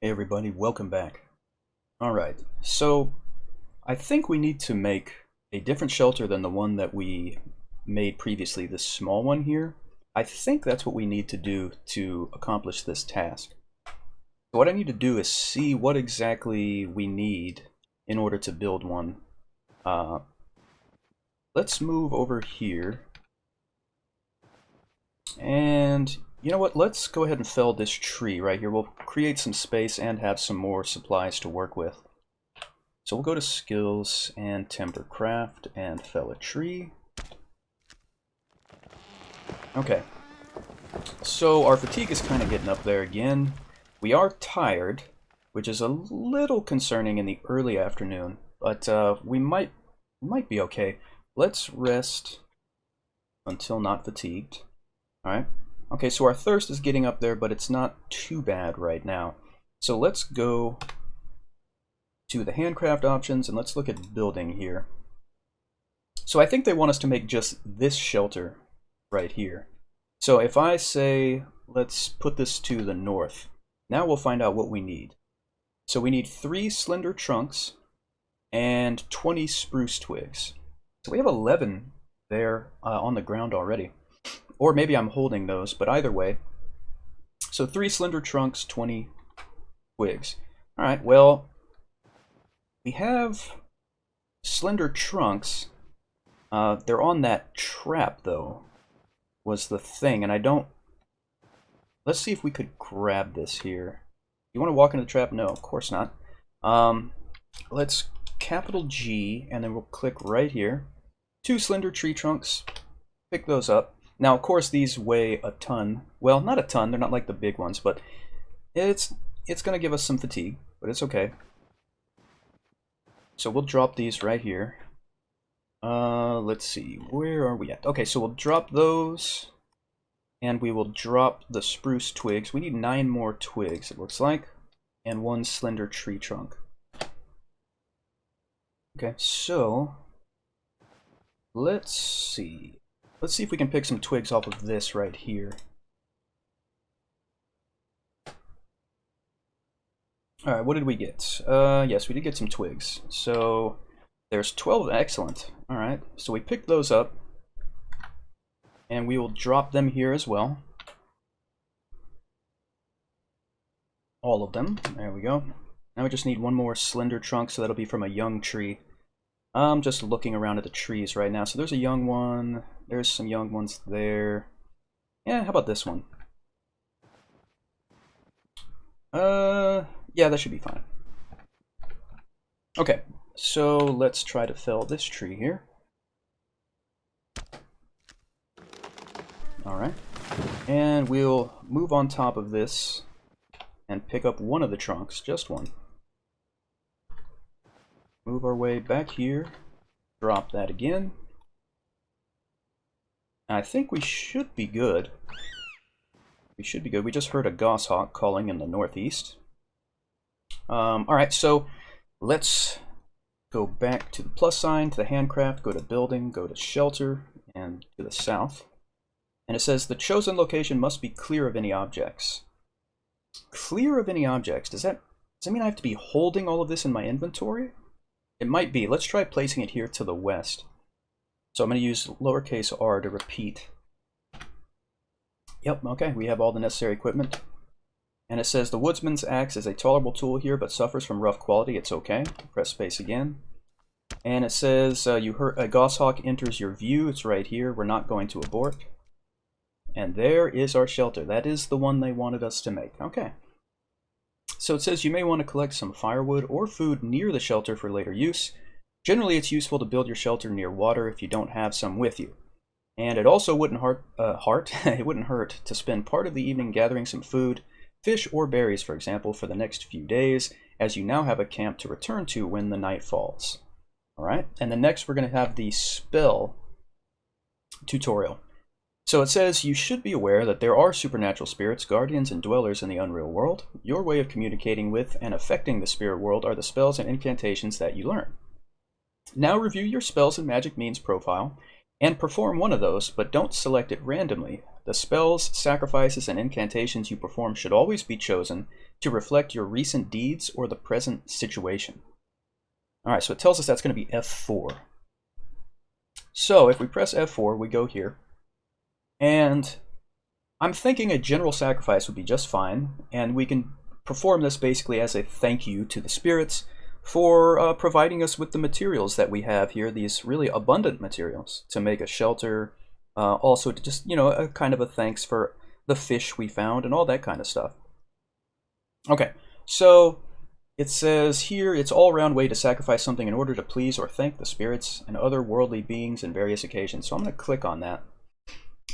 Hey everybody, welcome back. Alright, so I think we need to make a different shelter than the one that we made previously, this small one here. I think that's what we need to do to accomplish this task. So what I need to do is see what exactly we need in order to build one. Let's move over here. And you know what, let's go ahead and fell this tree right here. We'll create some space and have some more supplies to work with. So we'll go to skills and timber craft and fell a tree. Okay, so our fatigue is kind of getting up there again. We are tired, which is a little concerning in the early afternoon, but we might be okay. Let's rest until not fatigued. Alright. Okay, so our thirst is getting up there, but it's not too bad right now. So let's go to the handcraft options and let's look at building here. So I think they want us to make just this shelter right here. So if I say, let's put this to the north, now we'll find out what we need. So we need 3 slender trunks and 20 spruce twigs. So we have 11 there on the ground already. Or maybe I'm holding those, but either way. So 3 slender trunks, 20 twigs. Alright, well, we have slender trunks. They're on that trap, though, was the thing, and I don't... Let's see if we could grab this here. You want to walk into the trap? No, of course not. Let's capital G, and then we'll click right here. 2 slender tree trunks. Pick those up. Now, of course, these weigh a ton. Well, not a ton, they're not like the big ones, but it's going to give us some fatigue, but it's okay. So we'll drop these right here. Let's see, where are we at? Okay, so we'll drop those, and we will drop the spruce twigs. We need 9 more twigs, it looks like, and 1 slender tree trunk. Okay, so let's see. Let's see if we can pick some twigs off of this right here. Alright, what did we get? Yes, we did get some twigs. So there's 12, excellent. Alright, so we picked those up. And we will drop them here as well. All of them, there we go. Now we just need 1 more slender trunk, so that'll be from a young tree. I'm just looking around at the trees right now. So there's a young one. There's some young ones there. Yeah, how about this one? Yeah, that should be fine. Okay, so let's try to fell this tree here. Alright. And we'll move on top of this and pick up 1 of the trunks, just 1. Move our way back here, drop that again. I think we should be good. We should be good. We just heard a goshawk calling in the northeast. Alright, so let's go back to the plus sign, to the handcraft, go to building, go to shelter, and to the south. And it says the chosen location must be clear of any objects. Clear of any objects? Does that mean I have to be holding all of this in my inventory? It might be. Let's try placing it here to the west. So I'm going to use lowercase r to repeat. Yep, okay, we have all the necessary equipment. And it says the woodsman's axe is a tolerable tool here, but suffers from rough quality. It's okay. Press space again. And it says you heard a goshawk enters your view. It's right here. We're not going to abort. And there is our shelter. That is the one they wanted us to make. Okay. So it says you may want to collect some firewood or food near the shelter for later use. Generally, it's useful to build your shelter near water if you don't have some with you. And it also wouldn't it wouldn't hurt to spend part of the evening gathering some food, fish or berries, for example, for the next few days, as you now have a camp to return to when the night falls. Alright, and then next we're going to have the spell tutorial. So it says you should be aware that there are supernatural spirits, guardians, and dwellers in the unreal world. Your way of communicating with and affecting the spirit world are the spells and incantations that you learn. Now review your spells and magic means profile and perform one of those, but don't select it randomly. The spells, sacrifices, and incantations you perform should always be chosen to reflect your recent deeds or the present situation. Alright, so it tells us that's going to be F4. So if we press F4, we go here. And I'm thinking a general sacrifice would be just fine, and we can perform this basically as a thank you to the spirits for providing us with the materials that we have here, these really abundant materials to make a shelter, also to just, you know, a kind of a thanks for the fish we found and all that kind of stuff. Okay, so it says here it's all-around way to sacrifice something in order to please or thank the spirits and other worldly beings in various occasions. So I'm going to click on that.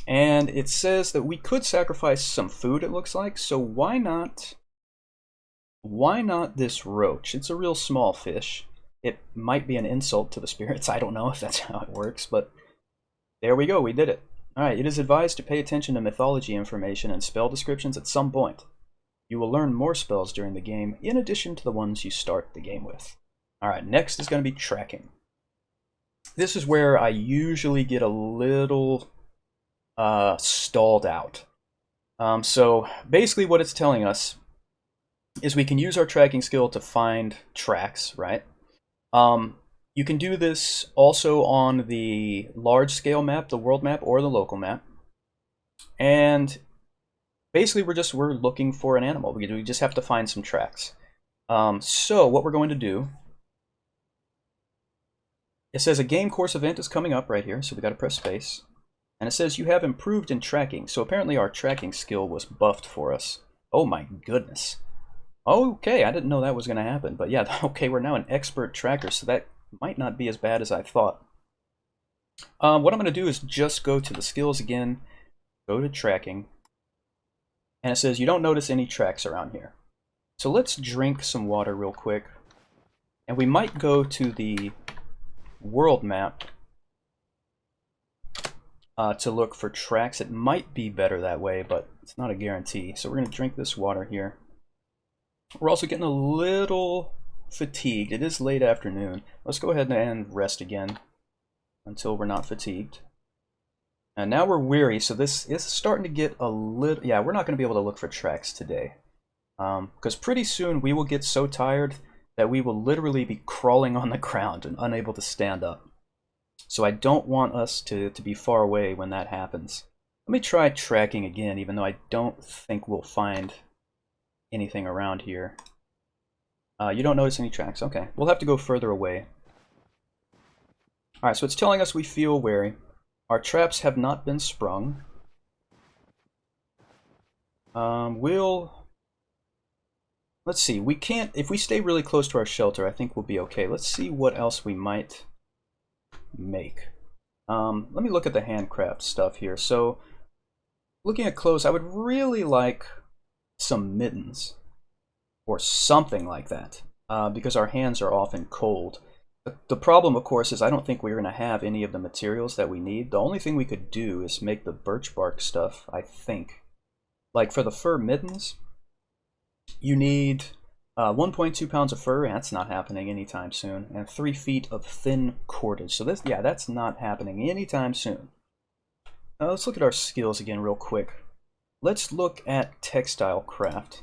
And it says that we could sacrifice some food, it looks like, so why not this roach? It's a real small fish. It might be an insult to the spirits. I don't know if that's how it works, but there we go, we did it. Alright, it is advised to pay attention to mythology information and spell descriptions at some point. You will learn more spells during the game, in addition to the ones you start the game with. Alright, next is going to be tracking. This is where I usually get a little stalled out. So basically what it's telling us is we can use our tracking skill to find tracks, right? You can do this also on the large scale map, the world map, or the local map. And basically we're looking for an animal. We just have to find some tracks. So what we're going to do, it says a game course event is coming up right here, so we got to press space. And it says you have improved in tracking, so apparently our tracking skill was buffed for us. Oh my goodness. Okay, I didn't know that was going to happen, but yeah, okay, we're now an expert tracker, so that might not be as bad as I thought. What I'm going to do is just go to the skills again, go to tracking, and it says you don't notice any tracks around here. So let's drink some water real quick, and we might go to the world map to look for tracks. It might be better that way, but it's not a guarantee. So we're going to drink this water here. We're also getting a little fatigued. It is late afternoon. Let's go ahead and rest again until we're not fatigued. And now we're weary, so this is starting to get a little... Yeah, we're not going to be able to look for tracks today. Because pretty soon we will get so tired that we will literally be crawling on the ground and unable to stand up. So I don't want us to be far away when that happens. Let me try tracking again, even though I don't think we'll find anything around here. You don't notice any tracks. Okay, we'll have to go further away. Alright, so it's telling us we feel wary. Our traps have not been sprung. Let's see, we can't... If we stay really close to our shelter, I think we'll be okay. Let's see what else we might make. Let me look at the handcraft stuff here. So, looking at clothes, I would really like some mittens or something like that, because our hands are often cold. The problem, of course, is I don't think we're going to have any of the materials that we need. The only thing we could do is make the birch bark stuff, I think. Like for the fur mittens, you need 1.2 pounds of fur, and that's not happening anytime soon, and 3 feet of thin cordage. So this, yeah, that's not happening anytime soon. Now let's look at our skills again real quick. Let's look at textile craft.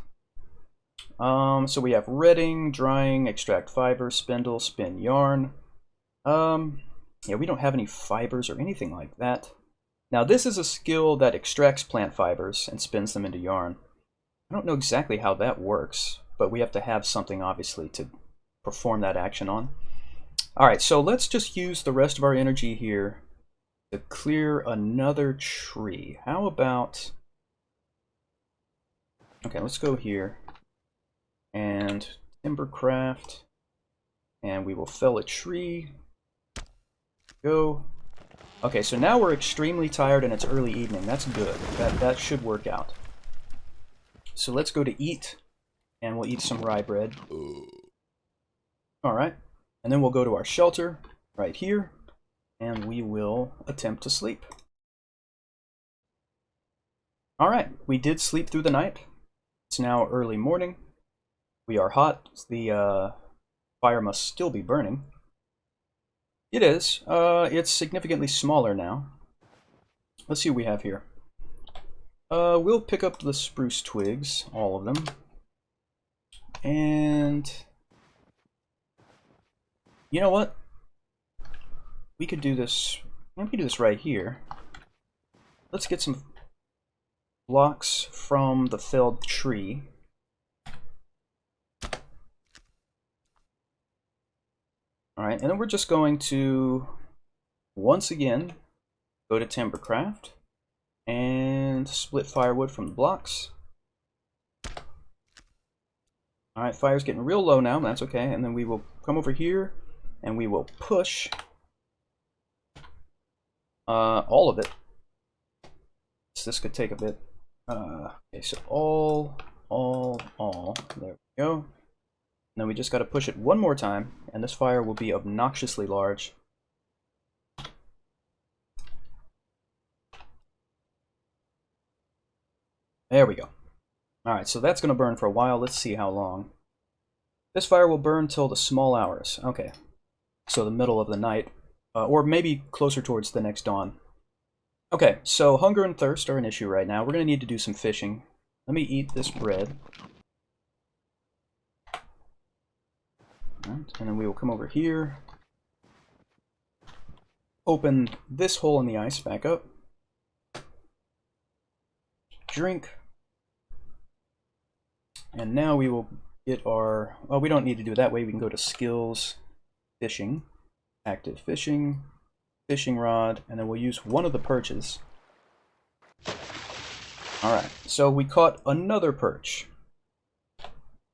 So we have retting, drying, extract fiber, spindle, spin yarn. Yeah, we don't have any fibers or anything like that. Now this is a skill that extracts plant fibers and spins them into yarn. I don't know exactly how that works, but we have to have something obviously to perform that action on. Alright, so let's just use the rest of our energy here to clear another tree. How about... Okay, let's go here and timbercraft, and we will fell a tree. Go. Okay, so now we're extremely tired and it's early evening. That's good. That should work out. So let's go to eat, and we'll eat some rye bread. Alright, and then we'll go to our shelter right here, and we will attempt to sleep. Alright, we did sleep through the night. It's now early morning. We are hot. The fire must still be burning. It is. It's significantly smaller now. Let's see what we have here. We'll pick up the spruce twigs, all of them. And you know what? We could do this. We could do this right here. Let's get some blocks from the felled tree. Alright, and then we're just going to once again go to Timbercraft and split firewood from the blocks. Alright, fire's getting real low now, but that's okay. And then we will come over here and we will push all of it. So this could take a bit. Okay, so all. There we go. And then we just got to push it one more time, and this fire will be obnoxiously large. There we go. Alright, so that's going to burn for a while. Let's see how long. This fire will burn till the small hours. Okay, so the middle of the night, or maybe closer towards the next dawn. Okay, so hunger and thirst are an issue right now. We're going to need to do some fishing. Let me eat this bread. Alright, and then we will come over here. Open this hole in the ice back up. Drink. And now we will get our... Oh, we don't need to do it that way. We can go to skills, fishing, active fishing, fishing rod, and then we'll use one of the perches. Alright, so we caught another perch.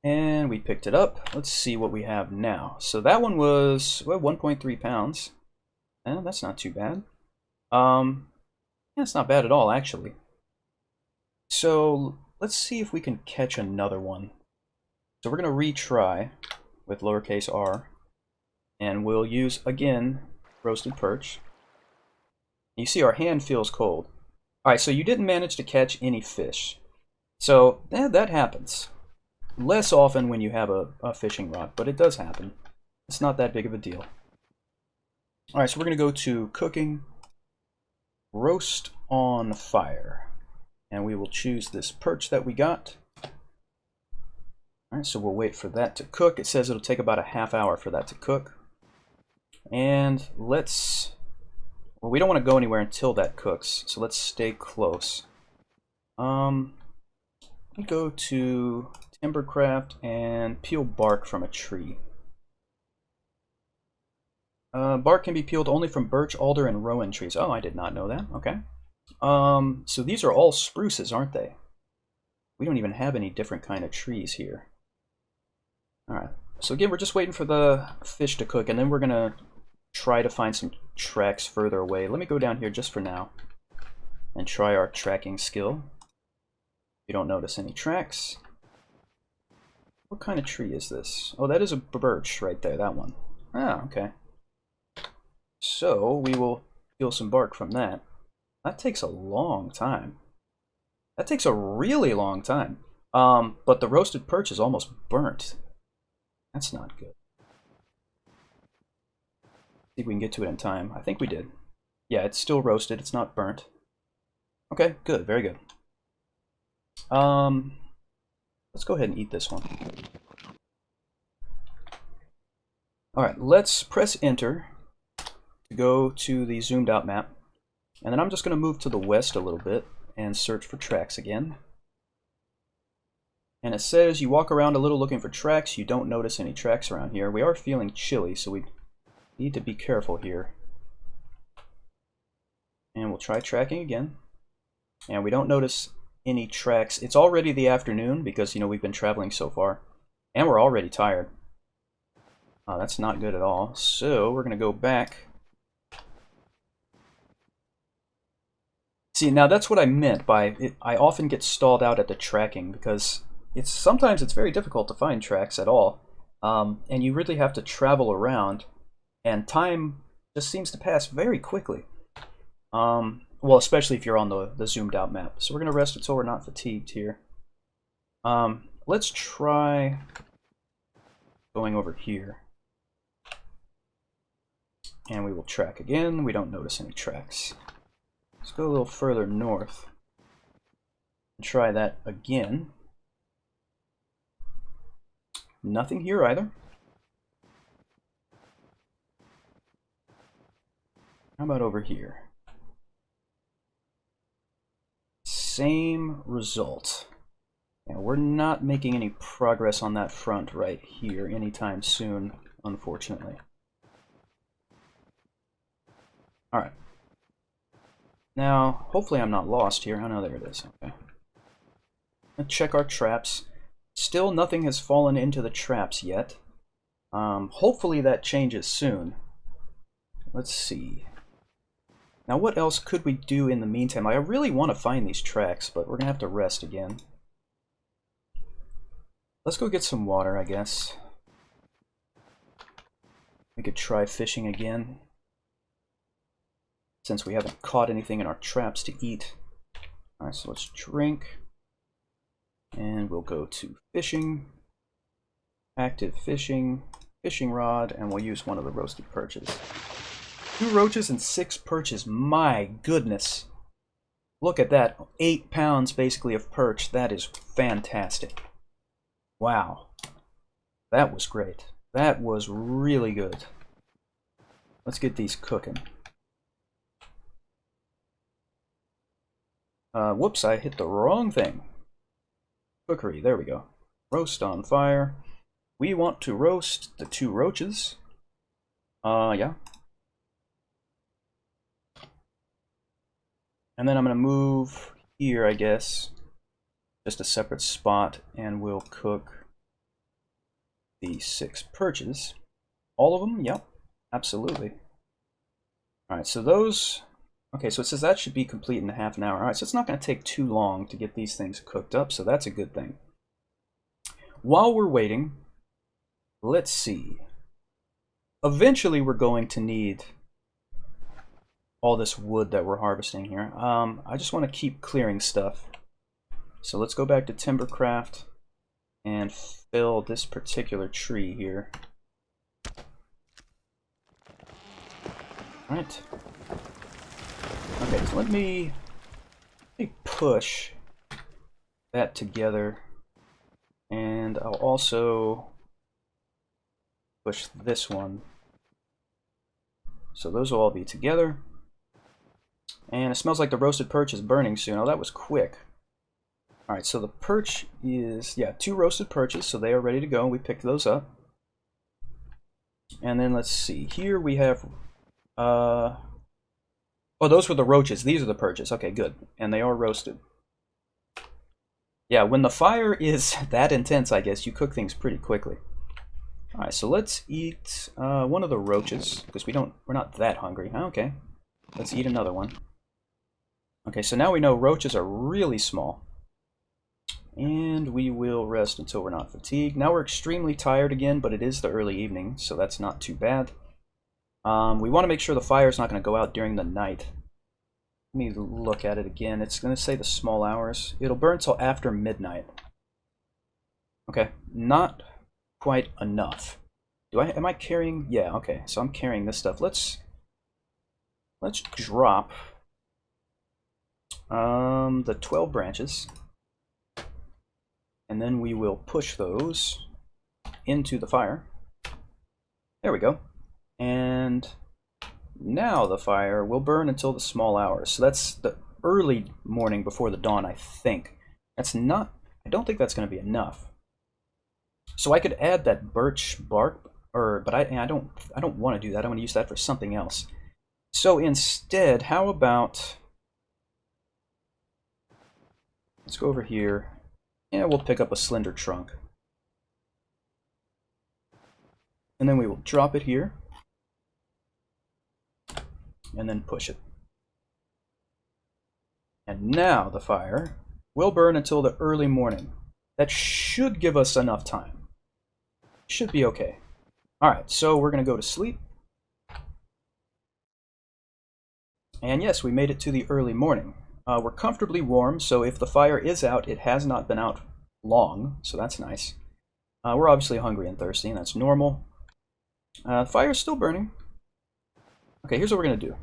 And we picked it up. Let's see what we have now. So that one was, well, 1.3 pounds. And that's not too bad. That's not bad at all, actually. So let's see if we can catch another one. So we're going to retry with lowercase r. And we'll use, again, roasted perch. You see our hand feels cold. Alright, so you didn't manage to catch any fish. So that happens. Less often when you have a fishing rod, but it does happen. It's not that big of a deal. Alright, so we're going to go to cooking, roast on fire. And we will choose this perch that we got. Alright, so we'll wait for that to cook. It says it'll take about a half hour for that to cook. And let's... Well, we don't want to go anywhere until that cooks, so let's stay close. We go to Timbercraft and peel bark from a tree. Bark can be peeled only from birch, alder, and rowan trees. Oh, I did not know that. Okay. So these are all spruces, aren't they? We don't even have any different kind of trees here. Alright. So again, we're just waiting for the fish to cook, and then we're going to try to find some tracks further away. Let me go down here just for now and try our tracking skill. You don't notice any tracks. What kind of tree is this? Oh, that is a birch right there, that one. Ah, okay. So we will peel some bark from that. That takes a long time. That takes a really long time. But the roasted perch is almost burnt. That's not good. See if we can get to it in time. I think we did. Yeah, it's still roasted. It's not burnt. Okay, good. Very good. Let's go ahead and eat this one. Alright, let's press enter to go to the zoomed out map. And then I'm just going to move to the west a little bit and search for tracks again. And it says you walk around a little looking for tracks. You don't notice any tracks around here. We are feeling chilly, so we need to be careful here. And we'll try tracking again. And we don't notice any tracks. It's already the afternoon because, you know, we've been traveling so far. And we're already tired. That's not good at all. So we're going to go back. See, now that's what I meant by it. I often get stalled out at the tracking because sometimes it's very difficult to find tracks at all. And you really have to travel around. And time just seems to pass very quickly. Well, especially if you're on the zoomed out map. So we're going to rest until we're not fatigued here. Let's try going over here. And we will track again. We don't notice any tracks. Let's go a little further north. Try that again. Nothing here either. How about over here? Same result. And we're not making any progress on that front right here anytime soon, unfortunately. Alright. Now, hopefully I'm not lost here. Oh no, there it is. Okay. Let's check our traps. Still nothing has fallen into the traps yet. Hopefully that changes soon. Let's see. Now what else could we do in the meantime? I really want to find these tracks, but we're going to have to rest again. Let's go get some water, I guess. We could try fishing again, since we haven't caught anything in our traps to eat. Alright, so let's drink. And we'll go to fishing. Active fishing. Fishing rod, and we'll use one of the roasted perches. 2 roaches and 6 perches. My goodness. Look at that. 8 pounds basically of perch. That is fantastic. Wow. That was great. That was really good. Let's get these cooking. Whoops, I hit the wrong thing. Cookery, there we go. Roast on fire. We want to roast the 2 roaches. Yeah. And then I'm going to move here, I guess. Just a separate spot, and we'll cook the 6 perches. All of them? Yep, absolutely. Alright, so those... Okay, so it says that should be complete in half an hour. Alright, so it's not going to take too long to get these things cooked up, so that's a good thing. While we're waiting, let's see. Eventually we're going to need all this wood that we're harvesting here. I just want to keep clearing stuff. So let's go back to Timbercraft and fill this particular tree here. Alright. Okay, so let me push that together. And I'll also push this one. So those will all be together. And it smells like the roasted perch is burning soon. Oh, that was quick. Alright, so the perch is, yeah, 2 roasted perches, so they are ready to go. We picked those up. And then let's see. Here we have, oh, those were the roaches. These are the perches. Okay, good. And they are roasted. Yeah, when the fire is that intense, I guess, you cook things pretty quickly. Alright, so let's eat one of the roaches, because we're not that hungry. Okay, let's eat another one. Okay, so now we know roaches are really small. And we will rest until we're not fatigued. Now we're extremely tired again, but it is the early evening, so that's not too bad. We want to make sure the fire is not going to go out during the night. Let me look at it again. It's going to say the small hours. It'll burn till after midnight. Okay, not quite enough. Am I carrying? Yeah, okay, so I'm carrying this stuff. Let's drop the 12 branches. And then we will push those into the fire. There we go. And now the fire will burn until the small hours. So that's the early morning before the dawn, I think. That's not, I don't think that's going to be enough. So I could add that birch bark, but I don't want to do that. I want to use that for something else. So instead, how about, let's go over here. Yeah, we'll pick up a slender trunk. And then we will drop it here. And then push it. And now the fire will burn until the early morning. That should give us enough time. Should be okay. Alright, so we're going to go to sleep. And yes, we made it to the early morning. We're comfortably warm, so if the fire is out, it has not been out long, so that's nice. We're obviously hungry and thirsty, and that's normal. Fire's still burning. Okay, here's what we're going to do.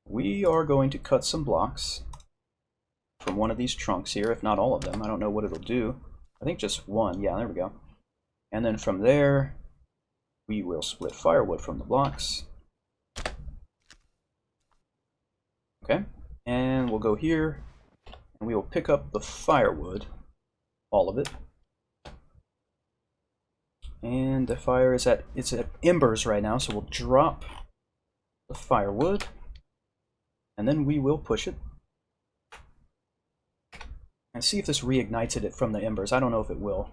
We are going to cut some blocks. from one of these trunks here, if not all of them. I don't know what it'll do. I think just one. Yeah, there we go. And then from there, we will split firewood from the blocks. Okay, and we'll go here, and we will pick up the firewood, all of it. And the fire is at embers right now, so we'll drop the firewood, and then we will push it. And see if this reignited it from the embers. I don't know if it will.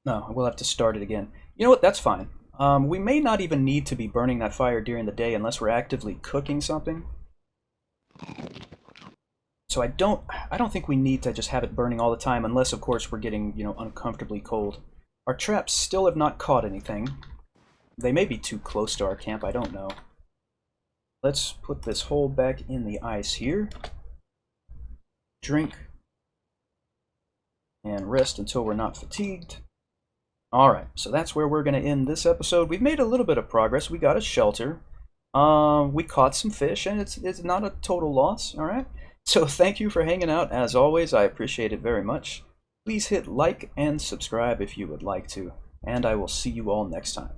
No, we'll have to start it again. You know what? That's fine. We may not even need to be burning that fire during the day unless we're actively cooking something. So I don't think we need to just have it burning all the time, unless of course we're getting, you know, uncomfortably cold. Our traps still have not caught anything. They may be too close to our camp, I don't know. Let's put this hole back in the ice here. Drink. And rest until we're not fatigued. Alright, so that's where we're going to end this episode. We've made a little bit of progress. We got a shelter. We caught some fish, and it's not a total loss, alright? So thank you for hanging out. As always, I appreciate it very much. Please hit like and subscribe if you would like to, and I will see you all next time.